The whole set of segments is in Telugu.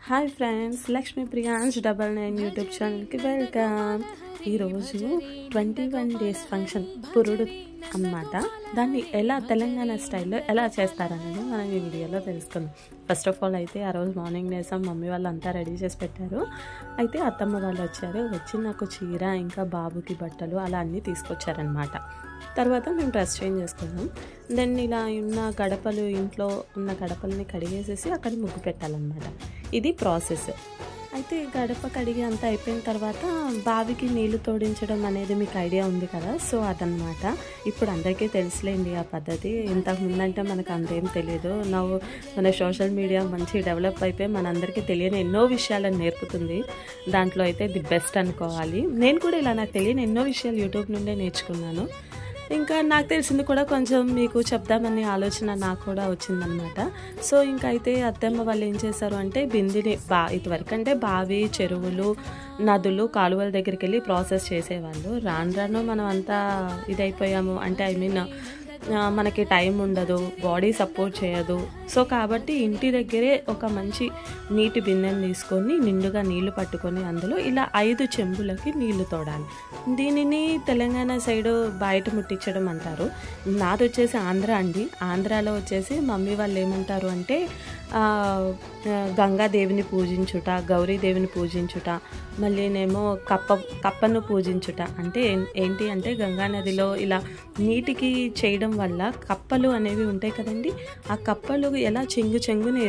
Hi friends, Lakshmi Priyansh 99 YouTube ఛానల్కి వెల్కమ్. ఈరోజు 21 days ఫంక్షన్ పురుడు అన్నమాట. దాన్ని ఎలా తెలంగాణ స్టైల్లో ఎలా చేస్తారనేది మనం ఈ వీడియోలో తెలుసుకుందాం. ఫస్ట్ ఆఫ్ ఆల్ అయితే ఆ రోజు మార్నింగ్ లేసాం, మమ్మీ వాళ్ళు అంతా రెడీ చేసి పెట్టారు. అయితే అత్తమ్మ వాళ్ళు వచ్చి నాకు చీర ఇంకా బాబుకి బట్టలు అలా అన్నీ తీసుకొచ్చారనమాట. తర్వాత మేము డ్రెస్ చేంజ్ చేసుకున్నాం. దెన్ ఇలా ఉన్న గడపలు, ఇంట్లో ఉన్న గడపల్ని కడిగేసేసి అక్కడ ముగ్గు పెట్టాలన్నమాట. ఇది ప్రాసెస్. అయితే గడప కడిగి అంతా అయిపోయిన తర్వాత బావికి నీళ్లు తోడించడం అనేది మీకు ఐడియా ఉంది కదా. సో అదనమాట. ఇప్పుడు అందరికీ తెలుసులేండి ఆ పద్ధతి. ఇంతకుముందంటే మనకు అంతేం తెలియదు. మన సోషల్ మీడియా మంచి డెవలప్ అయిపోయి మనందరికీ తెలియని ఎన్నో విషయాలను నేర్పుతుంది. దాంట్లో అయితే ది బెస్ట్ అనుకోవాలి. నేను కూడా ఇలా నాకు తెలియని ఎన్నో విషయాలు యూట్యూబ్ నుండే నేర్చుకున్నాను. ఇంకా నాకు తెలిసింది కూడా కొంచెం మీకు చెప్దామనే ఆలోచన నాకు కూడా వచ్చిందనమాట. సో ఇంకా అయితే అత్తమ్మ వాళ్ళు ఏం చేశారు అంటే బిందిని ఇదివరకు అంటే బావి, చెరువులు, నదులు, కాలువల దగ్గరికి వెళ్ళి ప్రాసెస్ చేసేవాళ్ళు. రాను మనం అంతా ఇదైపోయాము. అంటే మనకి టైం ఉండదు, బాడీ సపోర్ట్ చేయదు. సో కాబట్టి ఇంటి దగ్గరే ఒక మంచి నీటి బిందెని తీసుకొని నిండుగా నీళ్లు పట్టుకొని అందులో ఇలా 5 చెంబులకి నీళ్లు తోడాలి. దీనిని తెలంగాణ సైడు బయట ముట్టించడం అంటారు. నాది వచ్చేసి ఆంధ్ర అండి. ఆంధ్రాలో వచ్చేసి మమ్మీ వాళ్ళు ఏమంటారు అంటే గంగాదేవిని పూజించుట, గౌరీదేవిని పూజించుట, మళ్ళీనేమో కప్పను పూజించుట. అంటే ఏంటి అంటే గంగా నదిలో ఇలా నీటికి చేయడం వల్ల కప్పలు అనేవి ఉంటాయి కదండి. ఆ కప్పలు ఎలా చెంగుని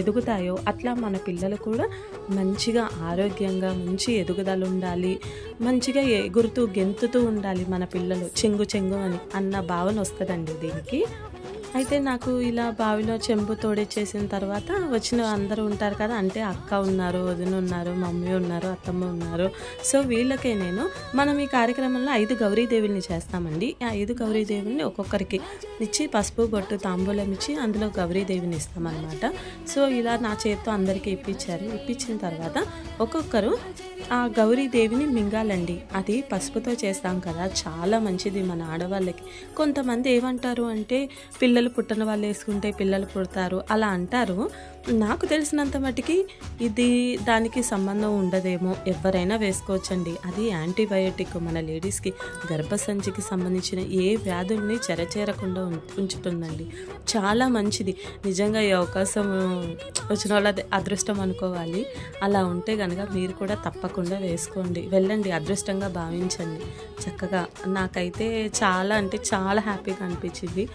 ఎదుగుతాయో అట్లా మన పిల్లలు కూడా మంచిగా ఆరోగ్యంగా మంచి ఎదుగుదల ఉండాలి, మంచిగా ఎగురుతూ గెంతుతూ ఉండాలి మన పిల్లలు చెంగు అని అన్న భావన వస్తుందండి దీనికి. అయితే నాకు ఇలా బావిలో చెంబు తోడిచ్చేసిన తర్వాత వచ్చిన అందరూ ఉంటారు కదా. అంటే అక్క ఉన్నారు, వదిన ఉన్నారు, మమ్మీ ఉన్నారు, అత్తమ్మ ఉన్నారు. సో వీళ్ళకే మనం ఈ కార్యక్రమంలో 5 గౌరీదేవుల్ని చేస్తామండి. ఆ 5 గౌరీదేవుల్ని ఒక్కొక్కరికి ఇచ్చి పసుపు, బొట్టు, తాంబూలం ఇచ్చి అందులో గౌరీదేవిని ఇస్తామన్నమాట. సో ఇలా నా చేతితో అందరికీ ఇప్పించారు. ఇప్పించిన తర్వాత ఒక్కొక్కరు ఆ గౌరీదేవిని మింగాలండి. అది పసుపుతో చేస్తాం కదా, చాలా మంచిది మన ఆడవాళ్ళకి. కొంతమంది ఏమంటారు అంటే పిల్లలు పుట్టిన వాళ్ళు వేసుకుంటే పిల్లలు పుడతారు అలా అంటారు. నాకు తెలిసినంత మటుకి దానికి సంబంధం ఉండదేమో, ఎవరైనా వేసుకోవచ్చండి. అది యాంటీబయోటిక్, మన లేడీస్కి గర్భసంచికి సంబంధించిన ఏ వ్యాధుల్ని చెరచేరకుండా ఉంచుతుందండి. చాలా మంచిది. నిజంగా ఈ అవకాశం వచ్చిన వాళ్ళ అదృష్టం అనుకోవాలి. అలా ఉంటే కనుక మీరు కూడా తప్పకుండా వేసుకోండి, వెళ్ళండి, అదృష్టంగా భావించండి చక్కగా. నాకైతే చాలా అంటే చాలా హ్యాపీగా అనిపించింది.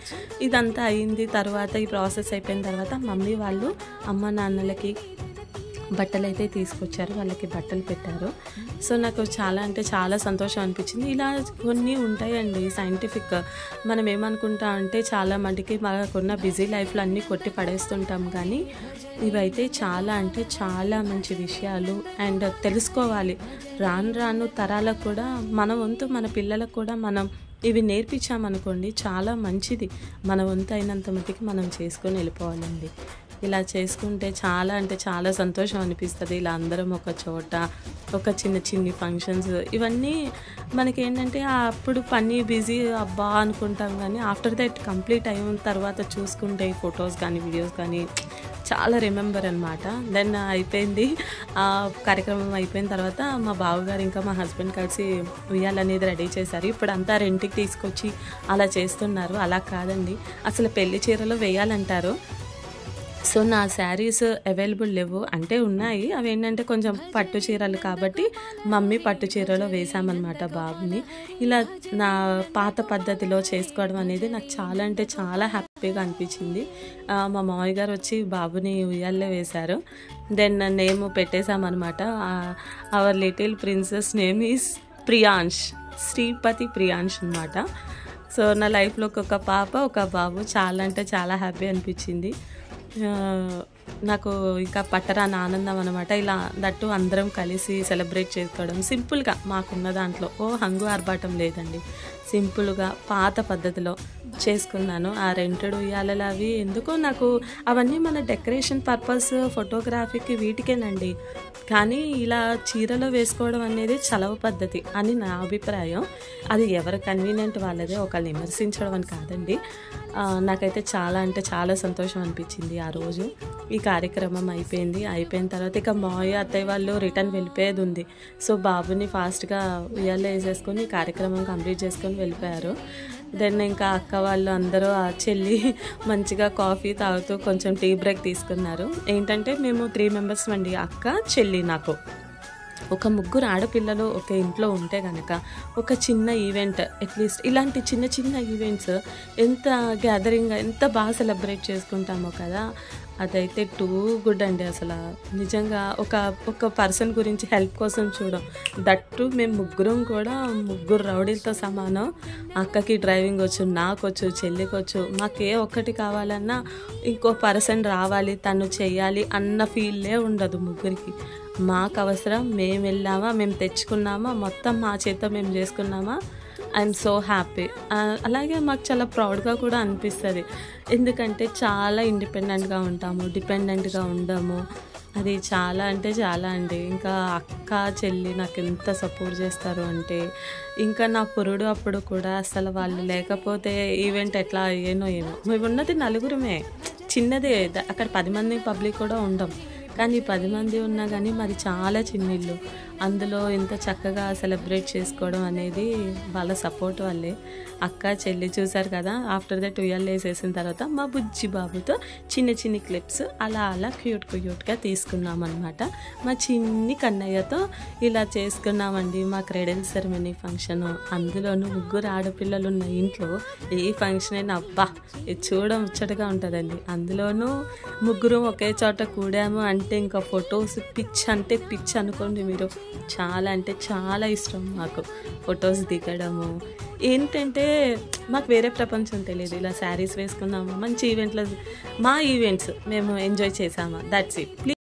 ఇదంతా అయింది తర్వాత, ఈ ప్రాసెస్ అయిపోయిన తర్వాత మమ్మీ వాళ్ళు అమ్మ నాన్నలకి బట్టలు అయితే తీసుకొచ్చారు, వాళ్ళకి బట్టలు పెట్టారు. సో నాకు చాలా అంటే చాలా సంతోషం అనిపించింది. ఇలా కొన్ని ఉంటాయండి సైంటిఫిక్. మనం ఏమనుకుంటాం అంటే చాలా మటుకి మనకున్న బిజీ లైఫ్లో అన్నీ కొట్టి పడేస్తుంటాం, కానీ ఇవైతే చాలా అంటే చాలా మంచి విషయాలు. అండ్ తెలుసుకోవాలి. రాను తరాలకు కూడా మన వంతు మన పిల్లలకు కూడా మనం ఇవి నేర్పించామనుకోండి చాలా మంచిది. మన వంతు అయినంత మటుకి మనం చేసుకొని వెళ్ళిపోవాలండి. ఇలా చేసుకుంటే చాలా అంటే చాలా సంతోషం అనిపిస్తుంది. ఇలా అందరం ఒక చోట ఒక చిన్ని ఫంక్షన్స్ ఇవన్నీ మనకేంటంటే అప్పుడు పని బిజీ అబ్బా అనుకుంటాం, కానీ ఆఫ్టర్ దట్ కంప్లీట్ అయిన తర్వాత చూసుకుంటే ఫొటోస్ కానీ వీడియోస్ కానీ చాలా రిమెంబర్ అనమాట. దెన్ అయిపోయింది. ఆ కార్యక్రమం అయిపోయిన తర్వాత మా బావగారు ఇంకా మా హస్బెండ్ కలిసి ఉయ్యాలనేది రెడీ చేశారు. ఇప్పుడు అంతా రెంట్కి తీసుకొచ్చి అలా చేస్తున్నారు. అలా కాదండి, అసలు పెళ్లి చీరలో వేయాలంటారు. సో నా శారీస్ అవైలబుల్ లేవు, అంటే ఉన్నాయి. అవి ఏంటంటే కొంచెం పట్టు చీరలు కాబట్టి మమ్మీ పట్టు చీరలో వేసామన్నమాట బాబుని. ఇలా నా పాత పద్ధతిలో చేసుకోవడం అనేది నాకు చాలా అంటే చాలా హ్యాపీగా అనిపించింది. మా మామయ్య గారు వచ్చి బాబుని ఉయ్యాల్లో వేశారు. దెన్ నేమ్ పెట్టేశామన్నమాట. Our little princess name is Priyansh, Sripathi Priyansh అనమాట. సో నా లైఫ్లో ఒక పాప ఒక బాబు. చాలా అంటే చాలా హ్యాపీ అనిపించింది నాకు. ఇంకా పట్టరాని ఆనందం అనమాట. ఇలా దట్టు అందరం కలిసి సెలబ్రేట్ చేసుకోవడం సింపుల్గా, మాకున్న దాంట్లో హంగు ఆర్భాటం లేదండి. సింపుల్గా పాత పద్ధతిలో చేసుకున్నాను. ఆ రెంటెడ్ ఉయ్యాలలు అవి ఎందుకో నాకు అవన్నీ మన డెకరేషన్ పర్పస్, ఫోటోగ్రఫీకి వీటికేనండి. కానీ ఇలా చీరలో వేసుకోవడం అనేది చలవ పద్ధతి అని నా అభిప్రాయం. అది ఎవరి కన్వీనియంట్ వాళ్ళదే, ఒకళ్ళని విమర్శించడం అని కాదండి. నాకైతే చాలా అంటే చాలా సంతోషం అనిపించింది ఆ రోజు. ఈ కార్యక్రమం అయిపోయిన తర్వాత ఇక మావయ్య అత్తయ్య వాళ్ళు రిటర్న్ వెళ్ళిపోయేది ఉంది. సో బాబుని ఫాస్ట్గా ఉయ్యాల్లో వేసేసుకొని కార్యక్రమం కంప్లీట్ చేసుకొని వెళ్ళిపోయారు. దెన్ ఇంకా అక్క వాళ్ళు అందరూ ఆ చెల్లి మంచిగా కాఫీ తాగుతూ కొంచెం టీ బ్రేక్ తీసుకున్నారు. ఏంటంటే మేము 3 మెంబర్స్ అండి, అక్క చెల్లి నాకు. ఒక 3 ఆడపిల్లలు ఒక ఇంట్లో ఉంటే కనుక ఒక చిన్న ఈవెంట్, అట్లీస్ట్ ఇలాంటి చిన్న చిన్న ఈవెంట్స్ ఎంత గ్యాదరింగ్గా ఎంత బాగా సెలబ్రేట్ చేసుకుంటామో కదా, అదైతే టూ గుడ్ అండి. అసలు నిజంగా ఒక పర్సన్ గురించి హెల్ప్ కోసం చూడం, దట్టు మేము ముగ్గురం కూడా 3 రౌడీలతో సమానం. అక్కకి డ్రైవింగ్ వచ్చు, నాకొచ్చు, చెల్లికి వచ్చు. మాకే ఒక్కటి కావాలన్నా ఇంకో పర్సన్ రావాలి, తను చెయ్యాలి అన్న ఫీల్లే ఉండదు ముగ్గురికి. మాకు అవసరం, మేము వెళ్ళామా, మేము తెచ్చుకున్నామా, మొత్తం మా చేత మేము చేసుకున్నామా, ఐఎమ్ సో హ్యాపీ. అలాగే మాకు చాలా ప్రౌడ్గా కూడా అనిపిస్తుంది. ఎందుకంటే చాలా ఇండిపెండెంట్గా ఉంటాము, డిపెండెంట్గా ఉండము. అది చాలా అంటే చాలా అండి. ఇంకా అక్క చెల్లి నాకు ఎంత సపోర్ట్ చేస్తారు అంటే, ఇంకా నా పురుడు అప్పుడు కూడా అసలు వాళ్ళు లేకపోతే ఈవెంట్ ఎట్లా అయ్యేనో ఏమో. మేము ఉన్నది 4 చిన్నదే, అక్కడ 10 మంది పబ్లిక్ కూడా ఉండం. కానీ 10 మంది ఉన్నా కానీ మరి చాలా చిన్నిల్లు, అందులో ఇంత చక్కగా సెలబ్రేట్ చేసుకోవడం అనేది వాళ్ళ సపోర్ట్ వల్లే. అక్క చెల్లి చూసారు కదా, ఆఫ్టర్ దట్ ఉయ్యాల్లో వేసేసిన తర్వాత మా బుజ్జి బాబుతో చిన్న క్లిప్స్ అలా క్యూట్గా తీసుకున్నాం అనమాట. మా చిన్ని కన్నయ్యతో ఇలా చేసుకున్నామండి మా క్రెడెల్ సెరమనీ ఫంక్షన్. అందులోనూ 3 ఆడపిల్లలు ఉన్న ఇంట్లో ఏ ఫంక్షన్ అయినా అబ్బా ఇది చూడడం ముచ్చటగా ఉంటుందండి. అందులోనూ 3 ఒకే చోట కూడాము అంటే ఇంకా ఫొటోస్ పిచ్ అనుకోండి మీరు. చాలా అంటే చాలా ఇష్టం మాకు ఫొటోస్ దిగడము. ఏంటంటే మాకు వేరే ప్రపంచం తెలియదు. ఇలా శారీస్ వేసుకున్నాము, మంచి ఈవెంట్లో మా ఈవెంట్స్ మేము ఎంజాయ్ చేసాము, దట్స్ ఇట్.